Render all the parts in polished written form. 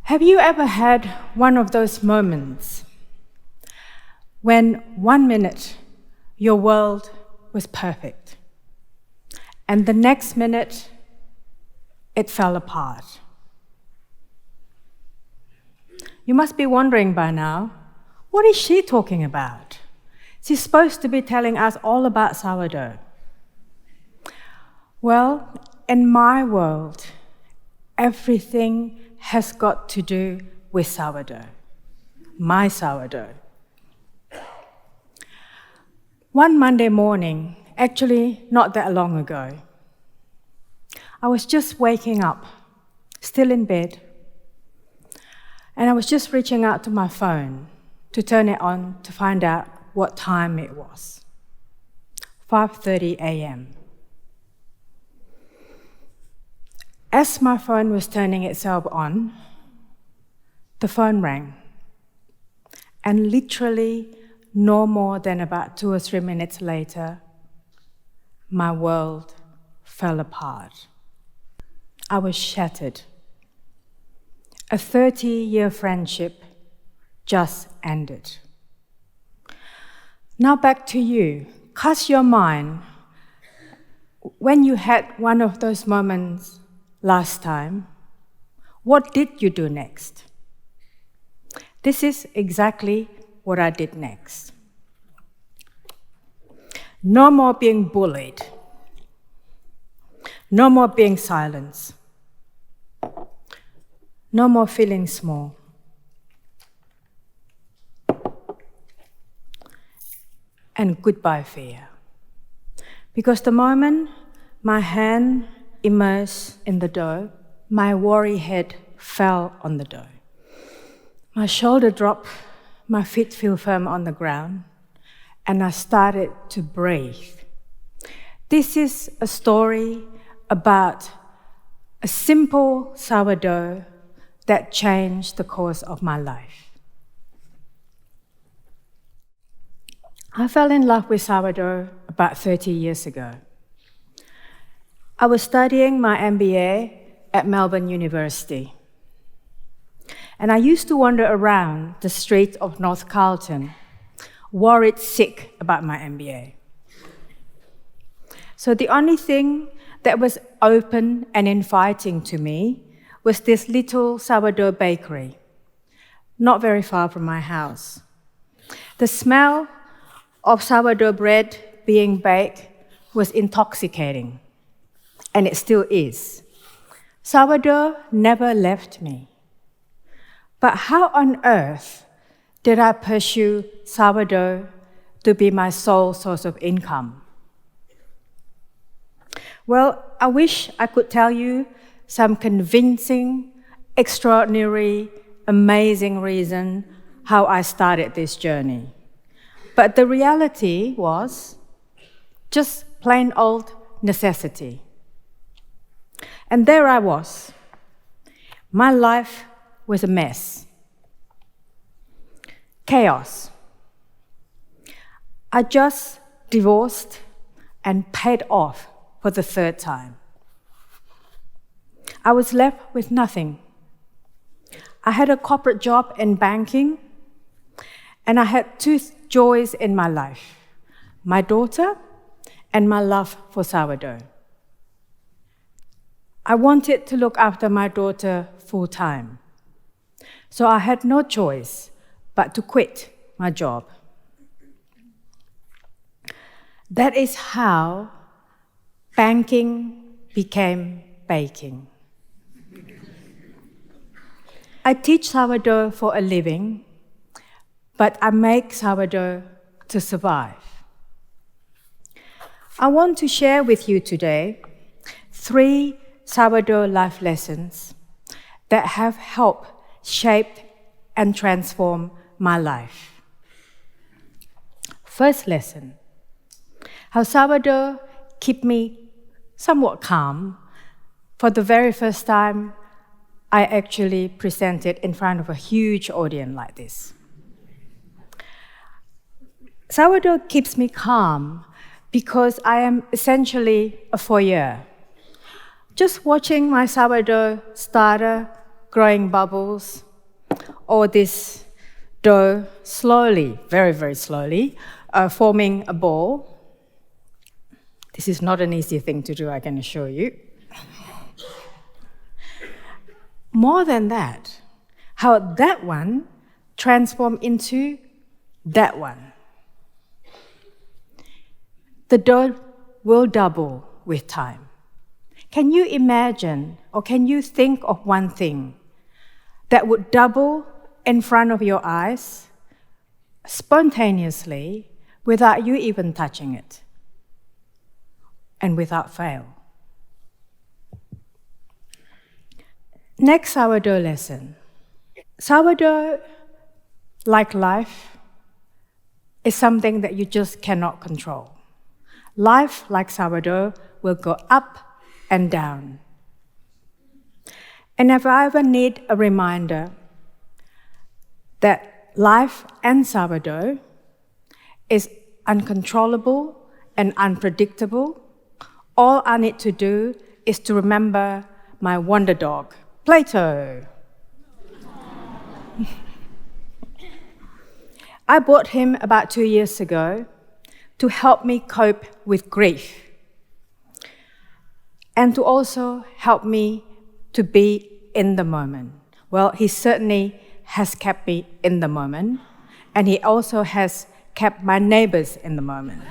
Have you ever had one of those moments when 1 minute your world was perfect and the next minute it fell apart? You must be wondering by now, what is she talking about? She's supposed to be telling us all about sourdough. Well, in my world, everything has got to do with sourdough, my sourdough. One Monday morning, actually not that long ago, I was just waking up, still in bed, and I was just reaching out to my phone to turn it on to find out what time it was. 5:30 a.m. As my phone was turning itself on, the phone rang. And literally no more than about 2 or 3 minutes later, my world fell apart. I was shattered. A 30-year friendship just ended. Now back to you. Cast your mind. When you had one of those moments last time, what did you do next? This is exactly what I did next. No more being bullied. No more being silenced. No more feeling small. And goodbye fear. Because the moment my hand immersed in the dough, my worry head fell on the dough. My shoulder dropped, my feet feel firm on the ground, and I started to breathe. This is a story about a simple sourdough that changed the course of my life. I fell in love with sourdough about 30 years ago. I was studying my MBA at Melbourne University. And I used to wander around the streets of North Carlton, worried sick about my MBA. So the only thing that was open and inviting to me was this little sourdough bakery, not very far from my house. The smell of sourdough bread being baked was intoxicating, and it still is. Sourdough never left me. But how on earth did I pursue sourdough to be my sole source of income? Well, I wish I could tell you some convincing, extraordinary, amazing reason how I started this journey. But the reality was just plain old necessity. And there I was. My life was a mess. Chaos. I just divorced and paid off for the third time. I was left with nothing. I had a corporate job in banking, and I had two joys in my life: my daughter and my love for sourdough. I wanted to look after my daughter full-time. So I had no choice but to quit my job. That is how banking became baking. I teach sourdough for a living, but I make sourdough to survive. I want to share with you today 3 sourdough life lessons that have helped shape and transform my life. First lesson, how sourdough kept me somewhat calm for the very first time I actually presented in front of a huge audience like this. Sourdough keeps me calm because I am essentially a voyeur. Just watching my sourdough starter growing bubbles, or this dough slowly, very, very slowly, forming a ball. This is not an easy thing to do, I can assure you. More than that, how that one transformed into that one. The dough will double with time. Can you imagine, or can you think of one thing that would double in front of your eyes spontaneously without you even touching it and without fail? Next sourdough lesson. Sourdough, like life, is something that you just cannot control. Life, like sourdough, will go up and down. And if I ever need a reminder that life and sourdough is uncontrollable and unpredictable, all I need to do is to remember my wonder dog, Plato. I bought him about 2 years ago to help me cope with grief and to also help me to be in the moment. Well, he certainly has kept me in the moment, and he also has kept my neighbors in the moment.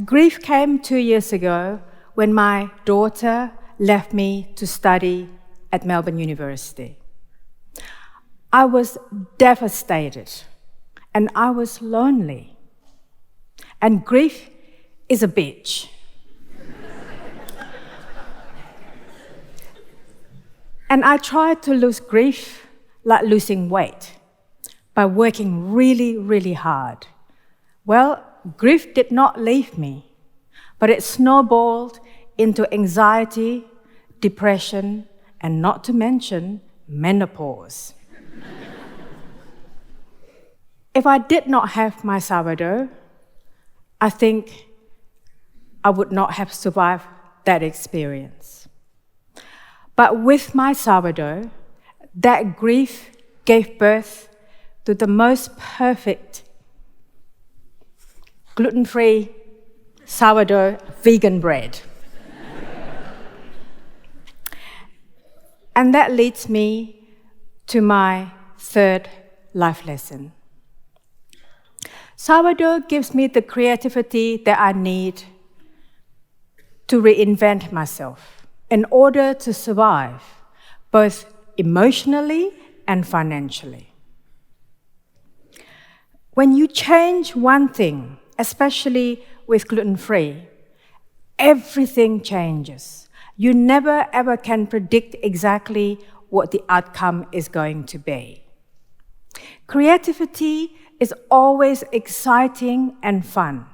Grief came 2 years ago when my daughter left me to study at Melbourne University. I was devastated, and I was lonely. And grief is a bitch. And I tried to lose grief like losing weight by working really, really hard. Well, grief did not leave me, but it snowballed into anxiety, depression, and not to mention menopause. If I did not have my sourdough, I think I would not have survived that experience. But with my sourdough, that grief gave birth to the most perfect gluten-free sourdough vegan bread. And that leads me to my third life lesson. Sourdough gives me the creativity that I need to reinvent myself in order to survive, both emotionally and financially. When you change one thing, especially with gluten-free, everything changes. You never ever can predict exactly what the outcome is going to be. Creativity is always exciting and fun.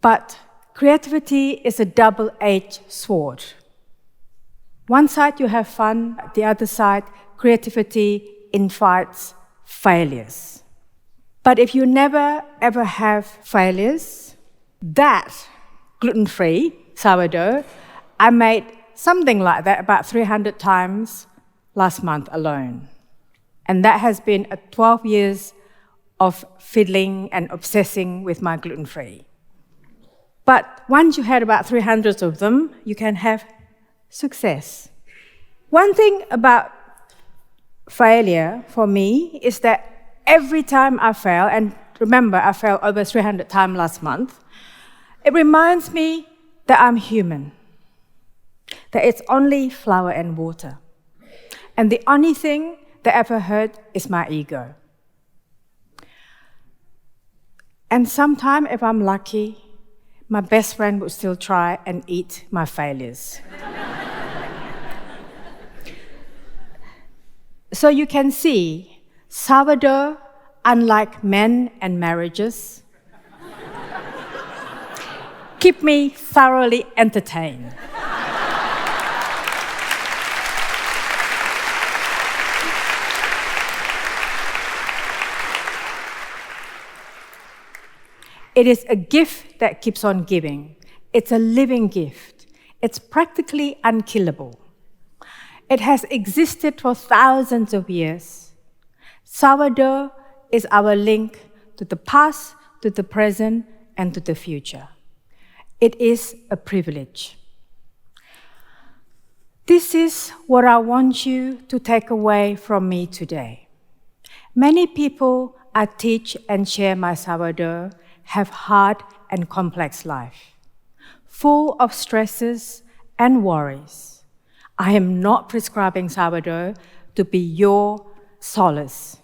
But creativity is a double-edged sword. One side you have fun, the other side, creativity invites failures. But if you never ever have failures, that gluten-free sourdough, I made something like that about 300 times last month alone. And that has been 12 years of fiddling and obsessing with my gluten-free. But once you had about 300 of them, you can have success. One thing about failure for me is that every time I fail, and remember I failed over 300 times last month, it reminds me that I'm human, that it's only flour and water. And the only thing that ever hurt is my ego. And sometimes, if I'm lucky, my best friend would still try and eat my failures. So you can see, sourdough, unlike men and marriages, keep me thoroughly entertained. It is a gift that keeps on giving. It's a living gift. It's practically unkillable. It has existed for thousands of years. Sourdough is our link to the past, to the present, and to the future. It is a privilege. This is what I want you to take away from me today. Many people I teach and share my sourdough have hard and complex life, full of stresses and worries. I am not prescribing sourdough to be your solace,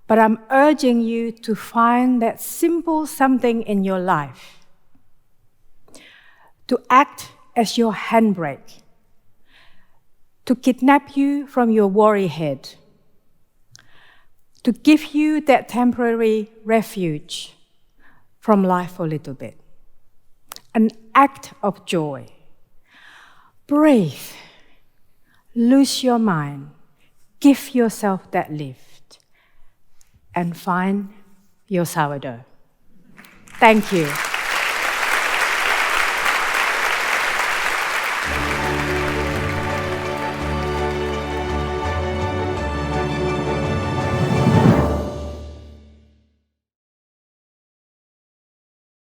but I'm urging you to find that simple something in your life, to act as your handbrake, to kidnap you from your worry head, to give you that temporary refuge from life for a little bit. An act of joy. Breathe. Lose your mind. Give yourself that lift. And find your sourdough. Thank you.